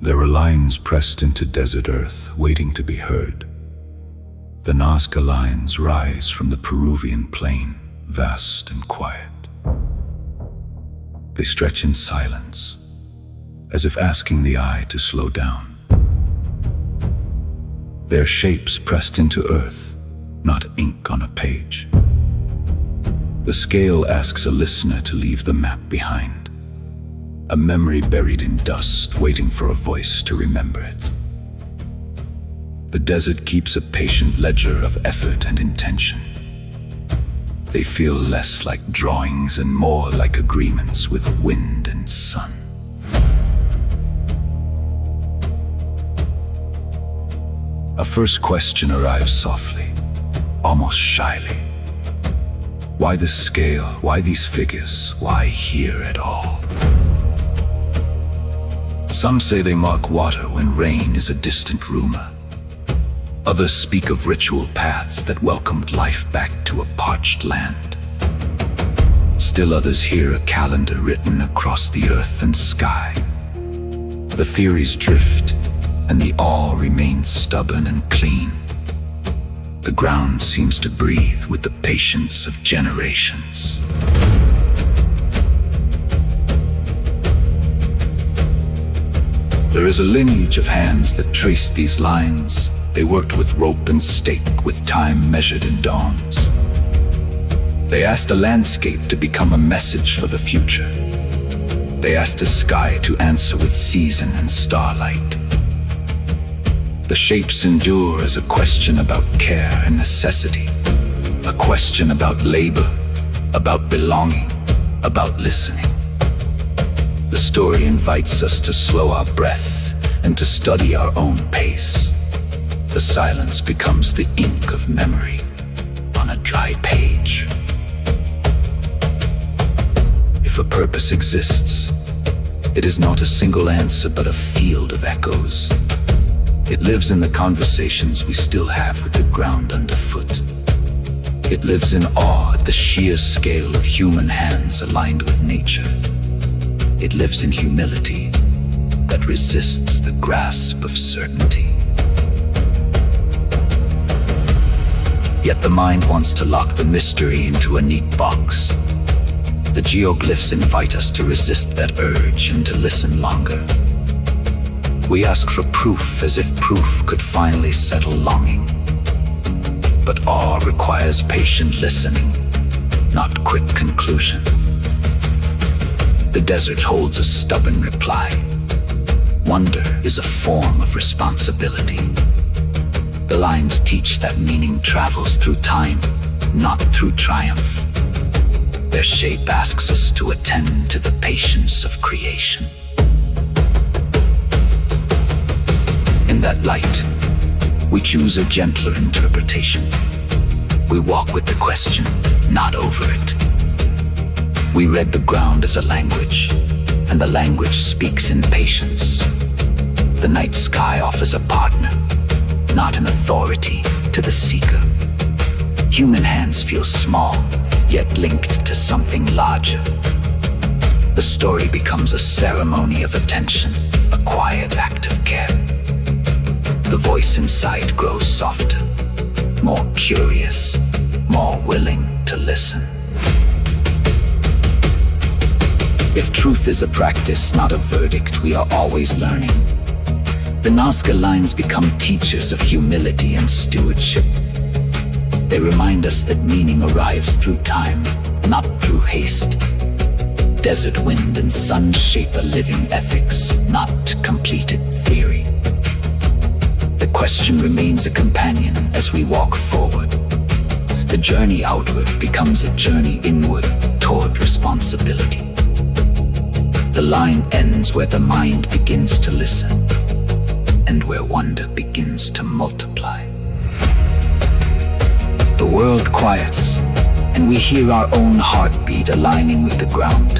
There were lines pressed into desert earth, waiting to be heard. The Nazca Lines rise from the Peruvian plain, vast and quiet. They stretch in silence, as if asking the eye to slow down. Their shapes pressed into earth, not ink on a page. The scale asks a listener to leave the map behind, a memory buried in dust, waiting for a voice to remember it. The desert keeps a patient ledger of effort and intention. They feel less like drawings and more like agreements with wind and sun. A first question arrives softly, almost shyly. Why this scale? Why these figures? Why here at all? Some say they mark water when rain is a distant rumor. Others speak of ritual paths that welcomed life back to a parched land. Still others hear a calendar written across the earth and sky. The theories drift, and the awe remains stubborn and clean. The ground seems to breathe with the patience of generations. There is a lineage of hands that trace these lines. They worked with rope and stake, with time measured in dawns. They asked a landscape to become a message for the future. They asked a sky to answer with season and starlight. The shapes endure as a question about care and necessity, a question about labor, about belonging, about listening. The story invites us to slow our breath and to study our own pace. The silence becomes the ink of memory on a dry page. If a purpose exists, it is not a single answer but a field of echoes. It lives in the conversations we still have with the ground underfoot. It lives in awe at the sheer scale of human hands aligned with nature. It lives in humility that resists the grasp of certainty. Yet the mind wants to lock the mystery into a neat box. The geoglyphs invite us to resist that urge and to listen longer. We ask for proof as if proof could finally settle longing. But awe requires patient listening, not quick conclusion. The desert holds a stubborn reply. Wonder is a form of responsibility. The lines teach that meaning travels through time, not through triumph. Their shape asks us to attend to the patience of creation. In that light, we choose a gentler interpretation. We walk with the question, not over it. We read the ground as a language, and the language speaks in patience. The night sky offers a partner, not an authority, to the seeker. Human hands feel small, yet linked to something larger. The story becomes a ceremony of attention, a quiet act of care. The voice inside grows softer, more curious, more willing to listen. If truth is a practice, not a verdict, we are always learning. The Nazca Lines become teachers of humility and stewardship. They remind us that meaning arrives through time, not through haste. Desert wind and sun shape a living ethics, not completed theory. The question remains a companion as we walk forward. The journey outward becomes a journey inward toward responsibility. The line ends where the mind begins to listen, and where wonder begins to multiply. The world quiets, and we hear our own heartbeat aligning with the ground.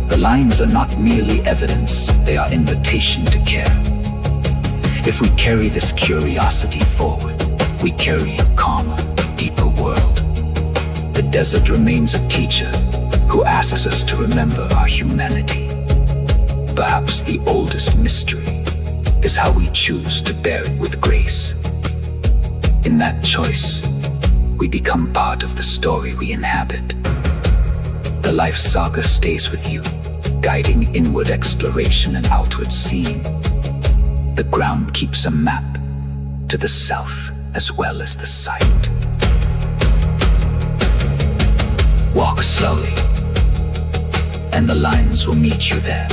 The lines are not merely evidence, they are invitation to care. If we carry this curiosity forward, we carry a calmer, deeper world. The desert remains a teacher who asks us to remember our humanity. Perhaps the oldest mystery is how we choose to bear it with grace. In that choice, we become part of the story we inhabit. The life saga stays with you, guiding inward exploration and outward seeing. The ground keeps a map to the self as well as the sight. Walk slowly, and the lines will meet you there.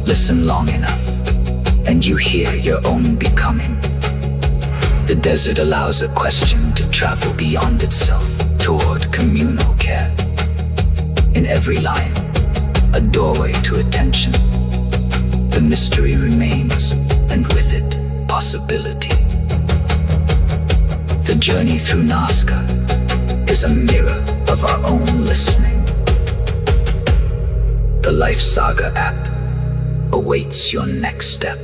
Listen long enough, and you hear your own becoming. The desert allows a question to travel beyond itself toward communal care. In every line, a doorway to attention. The mystery remains, and with it, possibility. The journey through Nazca is a mirror of our own listening. The Life Saga app awaits your next step.